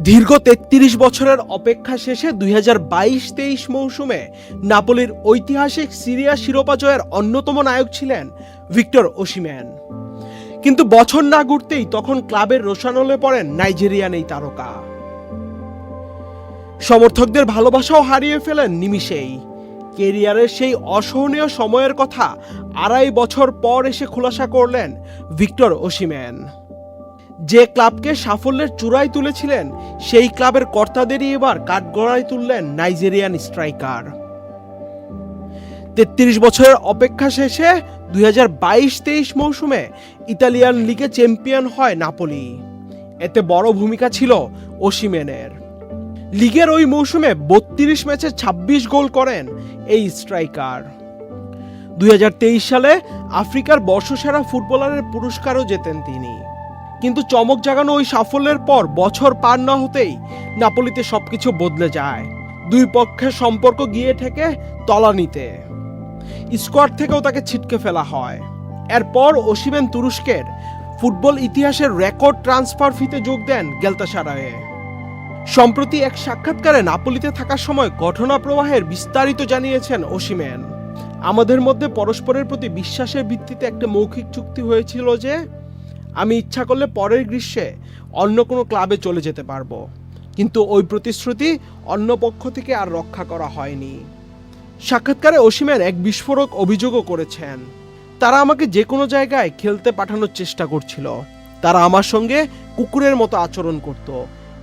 দীর্ঘ ৩৩ বছরের অপেক্ষা শেষে ২০২২-২৩ মৌসুমে নাপোলির ঐতিহাসিক সিরিয়া শিরোপা জয়ের অন্যতম নায়ক ছিলেন ভিক্টর ওসিম্যান। কিন্তু বছর না ঘুরতেই তখন ক্লাবের রোষানলে পড়েন নাইজেরিয়ান এই তারকা। সমর্থকদের ভালোবাসাও হারিয়ে ফেলেন নিমিষেই। কেরিয়ারের সেই অসহনীয় সময়ের কথা ২.৫ বছর পর এসে খোলাসা করলেন ভিক্টর ওসিম্যান। যে ক্লাবকে সাফল্যের চূড়ায় তুলেছিলেন সেই ক্লাবের কর্তাদেরই এবার কাঠগড়ায় তুললেন নাইজেরিয়ান স্ট্রাইকার। ৩৩ বছরের অপেক্ষা শেষে ২০২২-২৩ মৌসুমে ইতালিয়ান লিগে চ্যাম্পিয়ন হয় নাপোলি। এতে বড় ভূমিকা ছিল ওসিম্যানের। লিগের ওই মৌসুমে ৩২ ম্যাচে ২৬ গোল করেন এই স্ট্রাইকার। ২০২৩ সালে আফ্রিকার বর্ষসেরা ফুটবলারের পুরস্কারও জেতেন তিনি। কিন্তু চমক জাগানো ওই সাফল্যের পর বছর পার না হতেই নাপোলিতে সবকিছু বদলে যায়। দুই পক্ষের সম্পর্ক গিয়ে ঠেকে তলানিতে। স্কোয়াড থেকেও তাকে ছিটকে ফেলা হয়। এরপর ওসিম্যান তুরস্কের ফুটবল ইতিহাসের রেকর্ড ট্রান্সফার ফিতে যোগ দেন গ্যালাতাসারায়ে। সম্প্রতি এক সাক্ষাৎকারে নাপোলিতে থাকার সময় ঘটনা প্রবাহের বিস্তারিত জানিয়েছেন ওসিম্যান। আমাদের মধ্যে পরস্পরের প্রতি বিশ্বাসের ভিত্তিতে একটা মৌখিক চুক্তি হয়েছিল যে আমি ইচ্ছা করলে পরের গ্রীষ্মে অন্য কোনো ক্লাবে চলে যেতে পারবো, কিন্তু ওই প্রতিশ্রুতি অন্য পক্ষ থেকে আর রক্ষা করা হয়নি। সাক্ষাৎকারে ওসিম্যান এক বিস্ফোরক অভিযোগও করেছেন। তারা আমাকে যে কোনো জায়গায় খেলতে পাঠানোর চেষ্টা করছিল। তারা আমার সঙ্গে কুকুরের মতো আচরণ করত।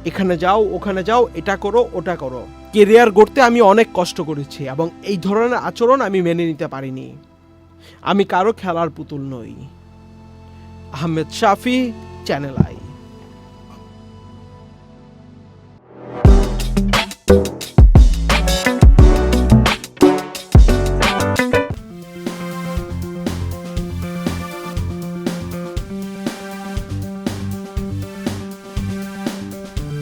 এখানে যাও, ওখানে যাও, এটা করো, ওটা করো। কেরিয়ার গড়তে আমি অনেক কষ্ট করেছি এবং এই ধরনের আচরণ আমি মেনে নিতে পারিনি। আমি কারো খেলার পুতুল নই। আহমেদ শাফি, চ্যানেল আই।